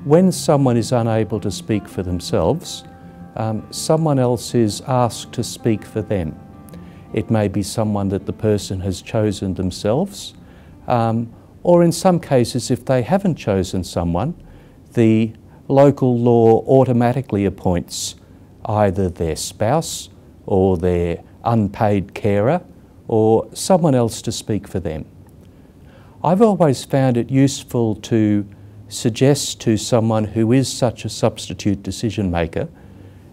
When someone is unable to speak for themselves, someone else is asked to speak for them. It may be someone that the person has chosen themselves, or in some cases, if they haven't chosen someone, the local law automatically appoints either their spouse or their unpaid carer or someone else to speak for them. I've always found it useful to suggest to someone who is such a substitute decision maker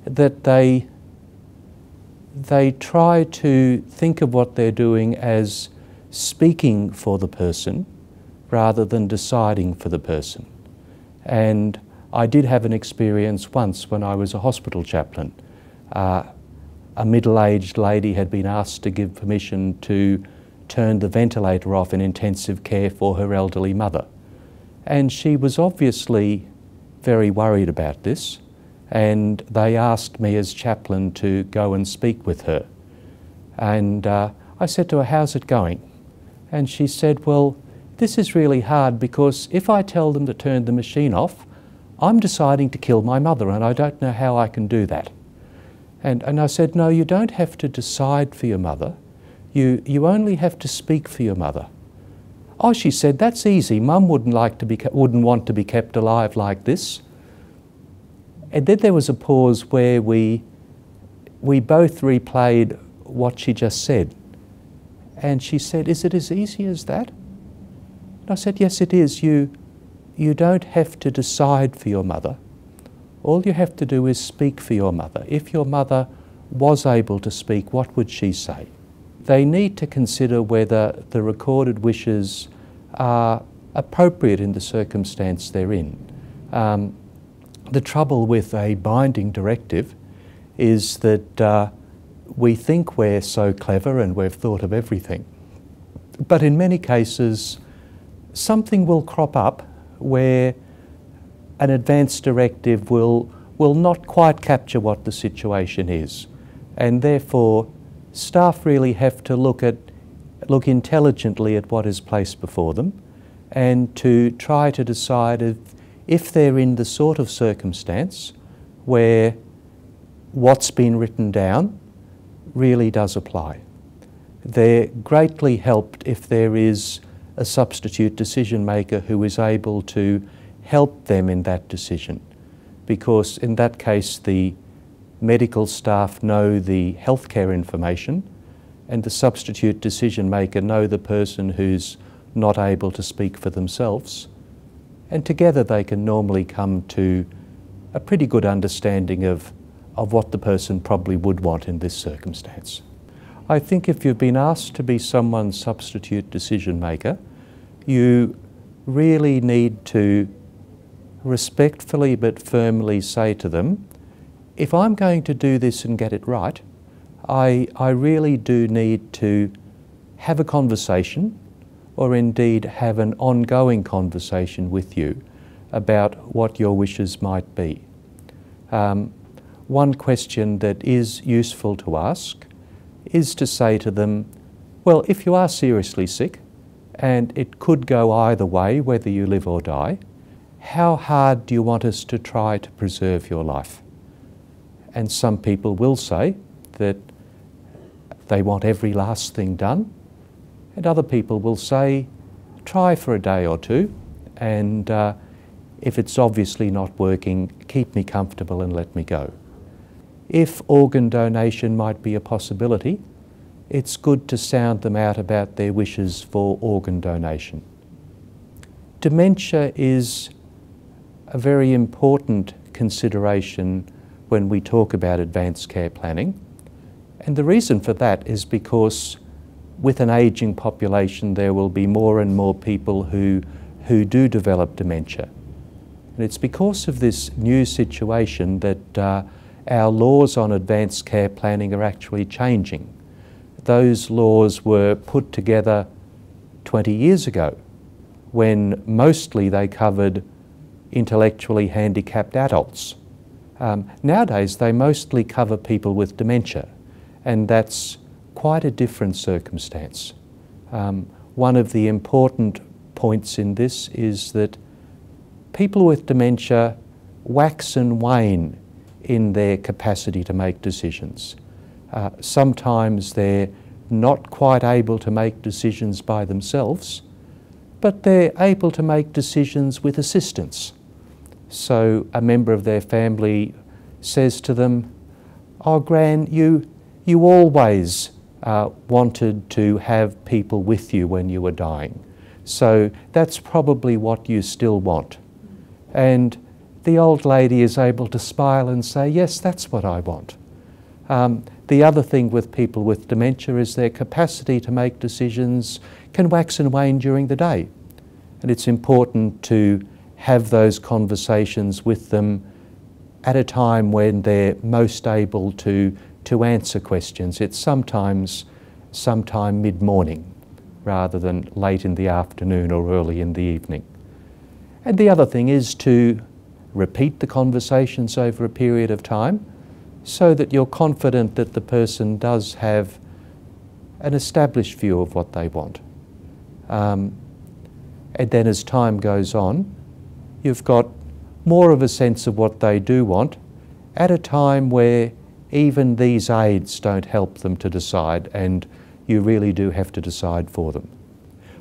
that they try to think of what they're doing as speaking for the person rather than deciding for the person. And I did have an experience once when I was a hospital chaplain. A middle-aged lady had been asked to give permission to turn the ventilator off in intensive care for her elderly mother. And she was obviously very worried about this, and they asked me as chaplain to go and speak with her. And I said to her, "How's it going?" And she said, "Well, this is really hard because if I tell them to turn the machine off, I'm deciding to kill my mother and I don't know how I can do that." And I said, "No, you don't have to decide for your mother. You only have to speak for your mother." "Oh," she said, "that's easy. Mum wouldn't want to be kept alive like this." And then there was a pause where we both replayed what she just said. And she said, "Is it as easy as that?" And I said, "Yes, it is. You don't have to decide for your mother. All you have to do is speak for your mother. If your mother was able to speak, what would she say?" They need to consider whether the recorded wishes are appropriate in the circumstance they're in. The trouble with a binding directive is that we think we're so clever and we've thought of everything. But in many cases, something will crop up where an advance directive will not quite capture what the situation is. And therefore, staff really have to look intelligently at what is placed before them and to try to decide if they're in the sort of circumstance where what's been written down really does apply. They're greatly helped if there is a substitute decision maker who is able to help them in that decision, because in that case the medical staff know the healthcare information and the substitute decision maker know the person who's not able to speak for themselves, and together they can normally come to a pretty good understanding of what the person probably would want in this circumstance. I think if you've been asked to be someone's substitute decision maker, you really need to respectfully but firmly say to them, if I'm going to do this and get it right, I really do need to have a conversation, or indeed have an ongoing conversation with you about what your wishes might be. One question that is useful to ask is to say to them, well, if you are seriously sick, and it could go either way, whether you live or die, how hard do you want us to try to preserve your life? And some people will say that they want every last thing done, and other people will say, try for a day or two, and if it's obviously not working, keep me comfortable and let me go. If organ donation might be a possibility, it's good to sound them out about their wishes for organ donation. Dementia is a very important consideration when we talk about advanced care planning, and the reason for that is because with an ageing population there will be more and more people who do develop dementia. And it's because of this new situation that our laws on advanced care planning are actually changing. Those laws were put together 20 years ago when mostly they covered intellectually handicapped adults. Nowadays they mostly cover people with dementia, and that's quite a different circumstance. One of the important points in this is that people with dementia wax and wane in their capacity to make decisions. Sometimes they're not quite able to make decisions by themselves, but they're able to make decisions with assistance. So a member of their family says to them, "Oh, Gran, you always wanted to have people with you when you were dying, so that's probably what you still want." And the old lady is able to smile and say, "Yes, that's what I want." The other thing with people with dementia is their capacity to make decisions can wax and wane during the day. And it's important to have those conversations with them at a time when they're most able to answer questions. It's sometime mid-morning rather than late in the afternoon or early in the evening. And the other thing is to repeat the conversations over a period of time so that you're confident that the person does have an established view of what they want. And then as time goes on, you've got more of a sense of what they do want at a time where even these aids don't help them to decide, and you really do have to decide for them.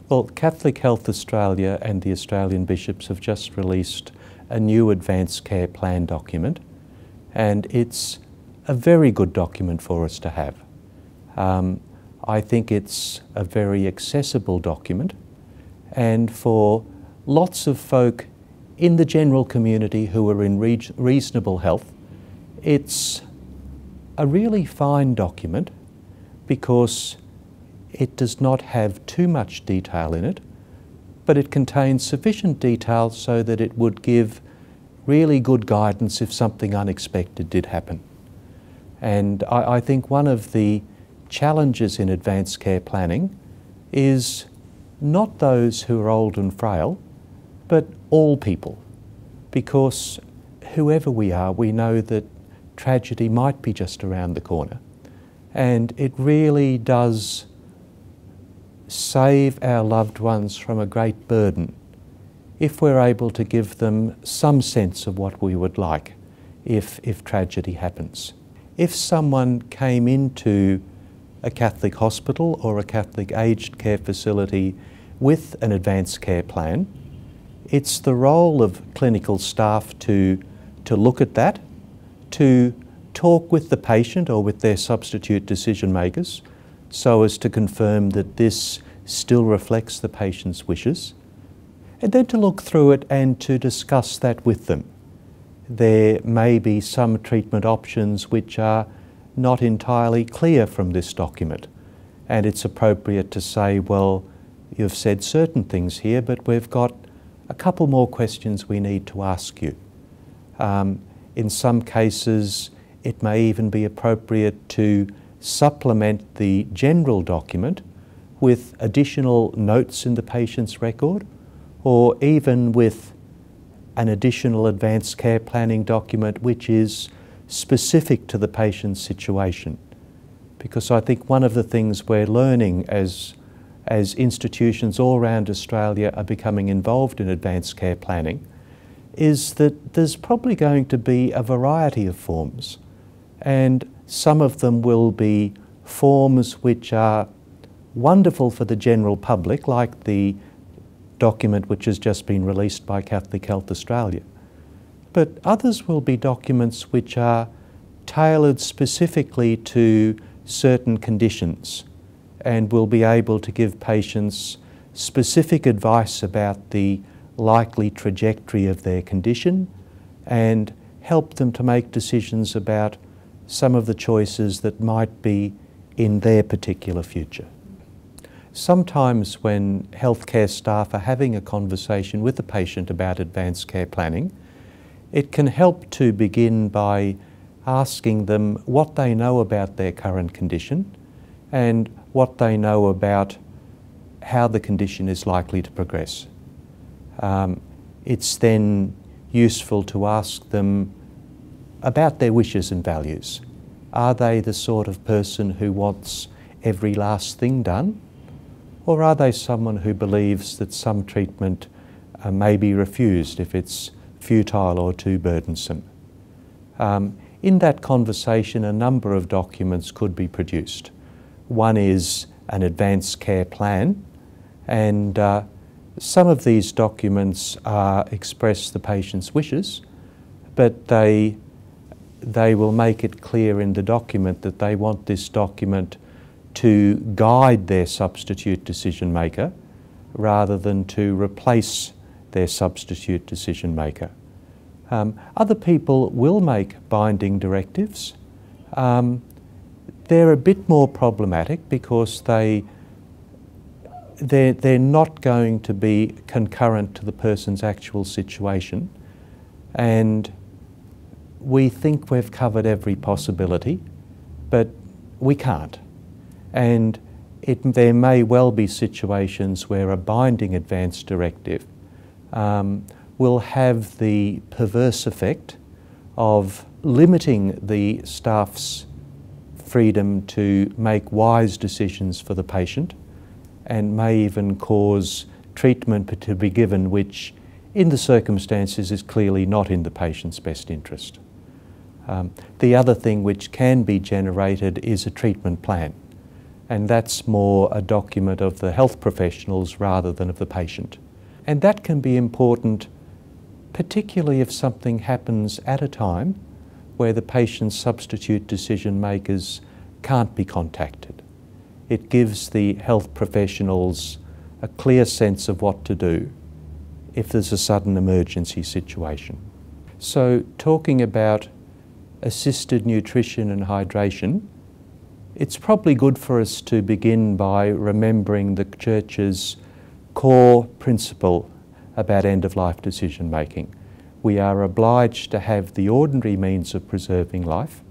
Well, Catholic Health Australia and the Australian Bishops have just released a new advanced care plan document, and it's a very good document for us to have. I think it's a very accessible document, and for lots of folk in the general community who are in reasonable health, it's a really fine document because it does not have too much detail in it, but it contains sufficient detail so that it would give really good guidance if something unexpected did happen. And I think one of the challenges in advanced care planning is not those who are old and frail, but all people. Because whoever we are, we know that tragedy might be just around the corner. And it really does save our loved ones from a great burden if we're able to give them some sense of what we would like if tragedy happens. If someone came into a Catholic hospital or a Catholic aged care facility with an advanced care plan, it's the role of clinical staff to look at that, to talk with the patient or with their substitute decision makers so as to confirm that this still reflects the patient's wishes, and then to look through it and to discuss that with them. There may be some treatment options which are not entirely clear from this document, and it's appropriate to say, well, you've said certain things here, but we've got a couple more questions we need to ask you. In some cases, it may even be appropriate to supplement the general document with additional notes in the patient's record, or even with an additional advanced care planning document which is specific to the patient's situation. Because I think one of the things we're learning as institutions all around Australia are becoming involved in advanced care planning is that there's probably going to be a variety of forms, and some of them will be forms which are wonderful for the general public, like the document which has just been released by Catholic Health Australia. But others will be documents which are tailored specifically to certain conditions and will be able to give patients specific advice about the likely trajectory of their condition and help them to make decisions about some of the choices that might be in their particular future. Sometimes when healthcare staff are having a conversation with the patient about advanced care planning, it can help to begin by asking them what they know about their current condition and what they know about how the condition is likely to progress. It's then useful to ask them about their wishes and values. Are they the sort of person who wants every last thing done? Or are they someone who believes that some treatment may be refused if it's futile or too burdensome. In that conversation, a number of documents could be produced. One is an advanced care plan, and some of these documents express the patient's wishes, but they will make it clear in the document that they want this document to guide their substitute decision maker rather than to replace their substitute decision maker. Other people will make binding directives. They're a bit more problematic because they're not going to be concurrent to the person's actual situation, and we think we've covered every possibility, but we can't. And there may well be situations where a binding advance directive will have the perverse effect of limiting the staff's freedom to make wise decisions for the patient, and may even cause treatment to be given which in the circumstances is clearly not in the patient's best interest. The other thing which can be generated is a treatment plan, and that's more a document of the health professionals rather than of the patient. And that can be important, particularly if something happens at a time where the patient's substitute decision makers can't be contacted. It gives the health professionals a clear sense of what to do if there's a sudden emergency situation. So talking about assisted nutrition and hydration, it's probably good for us to begin by remembering the Church's core principle about end-of-life decision making. We are obliged to have the ordinary means of preserving life,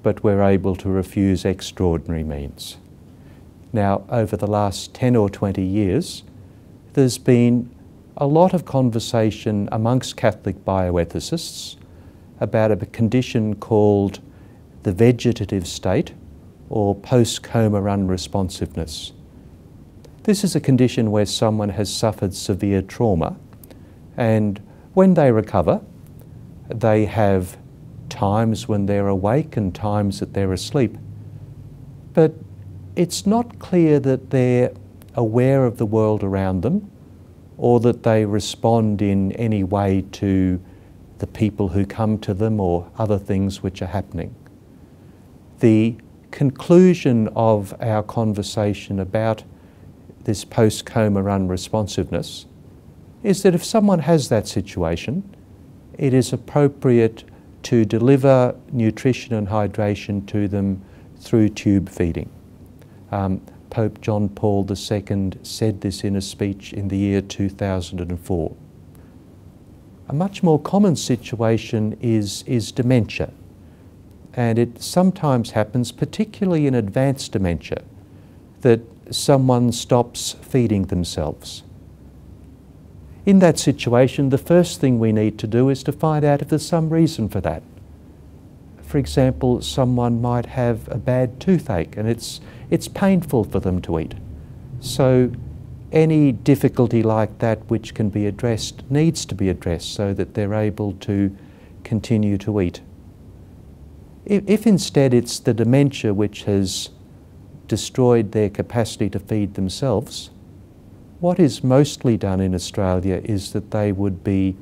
but we're able to refuse extraordinary means. Now, over the last 10 or 20 years, there's been a lot of conversation amongst Catholic bioethicists about a condition called the vegetative state or post-coma unresponsiveness. This is a condition where someone has suffered severe trauma, and when they recover, they have times when they're awake and times that they're asleep. But it's not clear that they're aware of the world around them or that they respond in any way to the people who come to them or other things which are happening. The conclusion of our conversation about this post-coma unresponsiveness is that if someone has that situation, it is appropriate to deliver nutrition and hydration to them through tube feeding. Pope John Paul II said this in a speech in the year 2004. A much more common situation is dementia, and it sometimes happens, particularly in advanced dementia, that someone stops feeding themselves. In that situation, the first thing we need to do is to find out if there's some reason for that. For example, someone might have a bad toothache and it's painful for them to eat. So any difficulty like that which can be addressed needs to be addressed so that they're able to continue to eat. If instead it's the dementia which has destroyed their capacity to feed themselves, what is mostly done in Australia is that they would be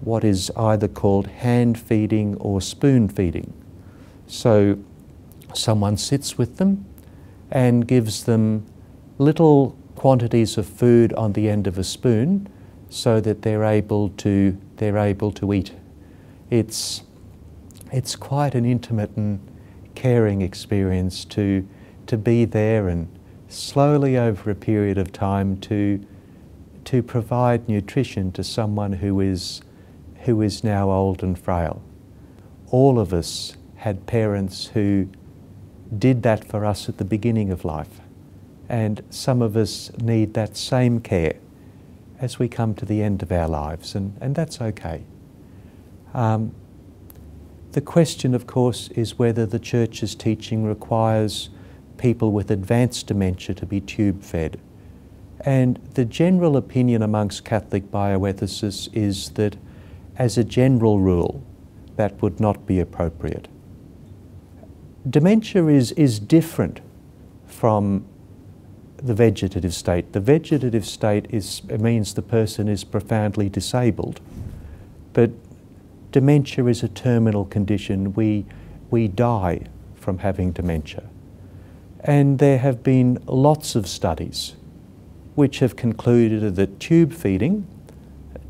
what is either called hand feeding or spoon feeding. So someone sits with them and gives them little quantities of food on the end of a spoon so that they're able to eat. It's quite an intimate and caring experience to be there and slowly over a period of time to provide nutrition to someone who is now old and frail. All of us had parents who did that for us at the beginning of life, and some of us need that same care as we come to the end of our lives, and that's okay. The question, of course, is whether the Church's teaching requires people with advanced dementia to be tube fed. And the general opinion amongst Catholic bioethicists is that, as a general rule, that would not be appropriate. Dementia is different from the vegetative state. The vegetative state means the person is profoundly disabled, but dementia is a terminal condition. We die from having dementia. And there have been lots of studies which have concluded that tube feeding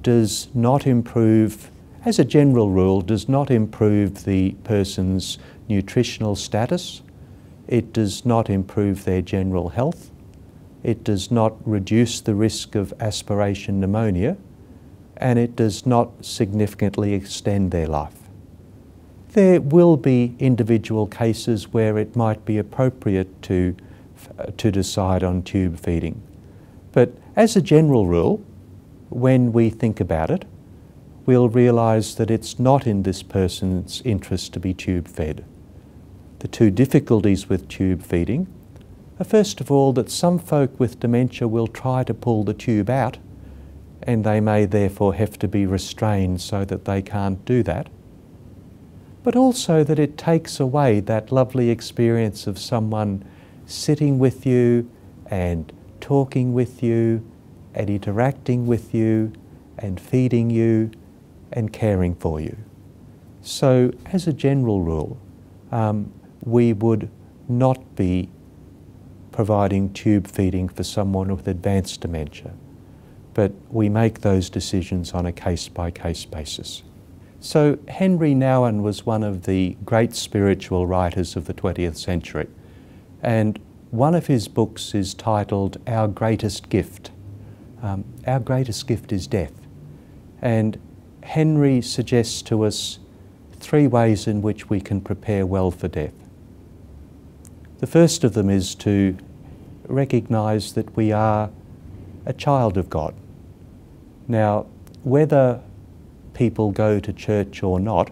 does not improve, as a general rule, does not improve the person's nutritional status. It does not improve their general health. It does not reduce the risk of aspiration pneumonia, and it does not significantly extend their life. There will be individual cases where it might be appropriate to decide on tube feeding. But as a general rule, when we think about it, we'll realise that it's not in this person's interest to be tube fed. The two difficulties with tube feeding are, first of all, that some folk with dementia will try to pull the tube out, and they may therefore have to be restrained so that they can't do that. But also that it takes away that lovely experience of someone sitting with you and talking with you and interacting with you and feeding you and caring for you. So, as a general rule, we would not be providing tube feeding for someone with advanced dementia, but we make those decisions on a case-by-case basis. So Henry Nouwen was one of the great spiritual writers of the 20th century, and one of his books is titled Our Greatest Gift. Our greatest gift is death. And Henry suggests to us 3 ways in which we can prepare well for death. The first of them is to recognise that we are a child of God. Now, whether people go to church or not,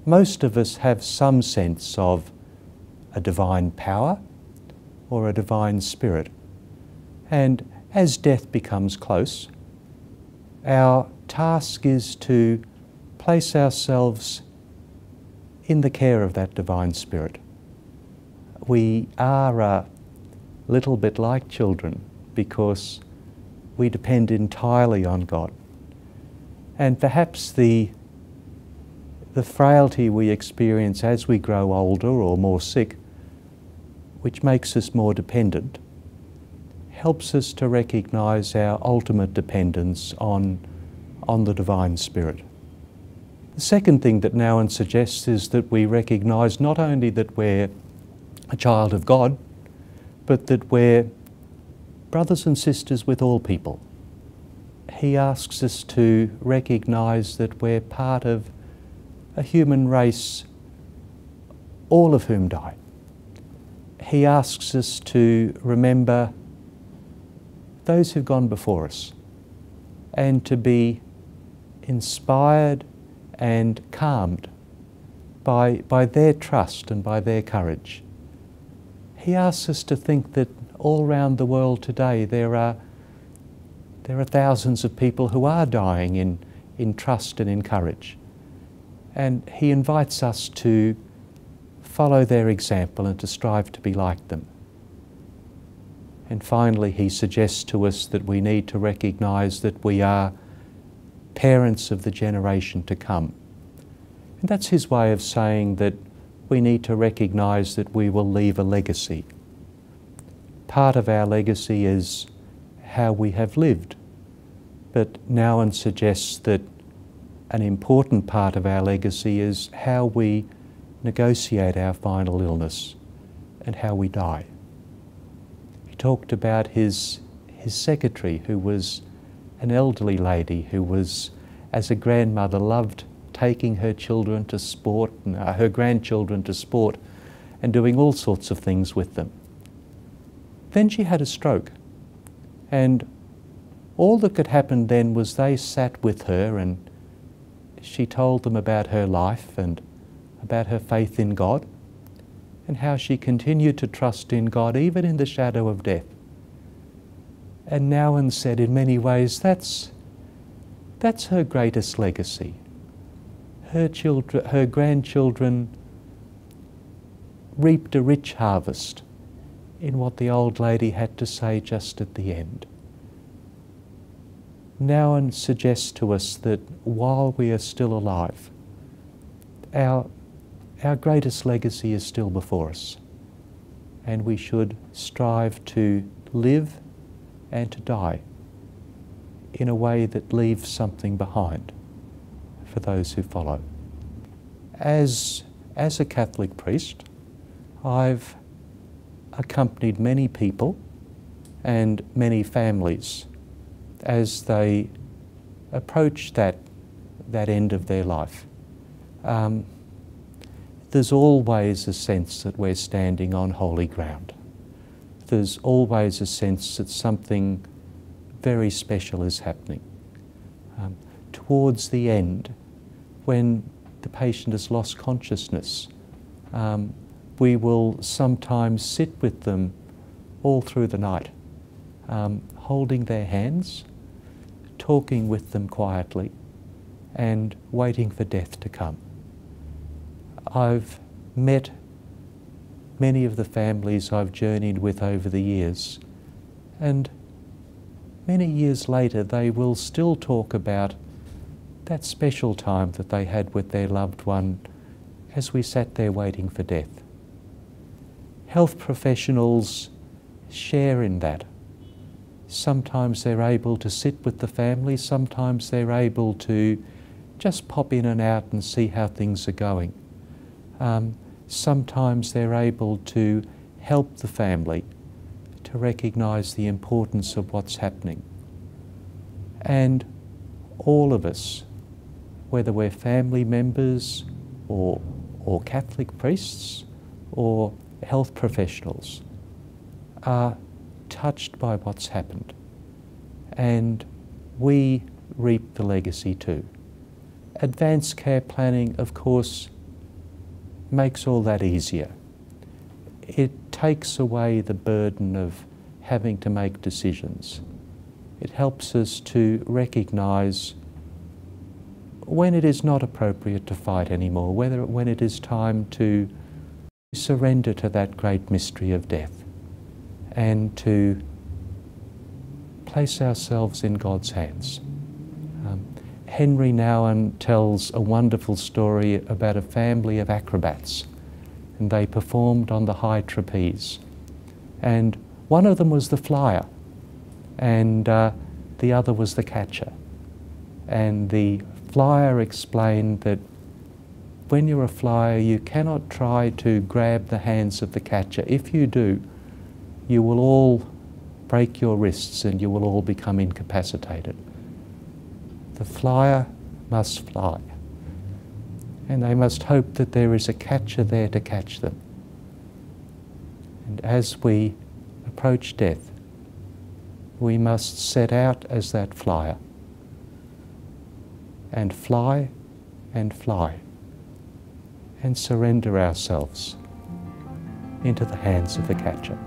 most of us have some sense of a divine power or a divine spirit. And as death becomes close, our task is to place ourselves in the care of that divine spirit. We are a little bit like children because we depend entirely on God. And perhaps the frailty we experience as we grow older or more sick, which makes us more dependent, helps us to recognise our ultimate dependence on the Divine Spirit. The second thing that Nouwen suggests is that we recognise not only that we're a child of God, but that we're brothers and sisters with all people. He asks us to recognise that we're part of a human race, all of whom die. He asks us to remember those who've gone before us and to be inspired and calmed by their trust and by their courage. He asks us to think that all around the world today there are thousands of people who are dying in trust and in courage. And he invites us to follow their example and to strive to be like them. And finally, he suggests to us that we need to recognise that we are parents of the generation to come. And that's his way of saying that we need to recognise that we will leave a legacy. Part of our legacy is how we have lived, but Nouwen suggests that an important part of our legacy is how we negotiate our final illness and how we die. He talked about his secretary, who was an elderly lady who was, as a grandmother, loved taking her children to sport, and her grandchildren to sport, and doing all sorts of things with them. Then she had a stroke, and all that could happen then was they sat with her and she told them about her life and about her faith in God and how she continued to trust in God even in the shadow of death. And Nouwen said, in many ways, that's her greatest legacy. Her grandchildren reaped a rich harvest in what the old lady had to say just at the end. Nouwen suggests to us that while we are still alive, our greatest legacy is still before us, and we should strive to live and to die in a way that leaves something behind for those who follow. As a Catholic priest, I've accompanied many people and many families as they approach that end of their life. There's always a sense that we're standing on holy ground. There's always a sense that something very special is happening. Towards the end, when the patient has lost consciousness, we will sometimes sit with them all through the night, holding their hands, talking with them quietly, and waiting for death to come. I've met many of the families I've journeyed with over the years, and many years later they will still talk about that special time that they had with their loved one as we sat there waiting for death. Health professionals share in that. Sometimes they're able to sit with the family, sometimes they're able to just pop in and out and see how things are going. Sometimes they're able to help the family to recognise the importance of what's happening. And all of us, whether we're family members or Catholic priests or health professionals, are touched by what's happened. And we reap the legacy too. Advanced care planning, of course, makes all that easier. It takes away the burden of having to make decisions. It helps us to recognise when it is not appropriate to fight anymore, when it is time to surrender to that great mystery of death and to place ourselves in God's hands. Henry Nouwen tells a wonderful story about a family of acrobats, and they performed on the high trapeze. And one of them was the flyer, and the other was the catcher. And the flyer explained that when you're a flyer, you cannot try to grab the hands of the catcher. If you do, you will all break your wrists and you will all become incapacitated. The flyer must fly, and they must hope that there is a catcher there to catch them. And as we approach death, we must set out as that flyer and fly and fly and surrender ourselves into the hands of the catcher.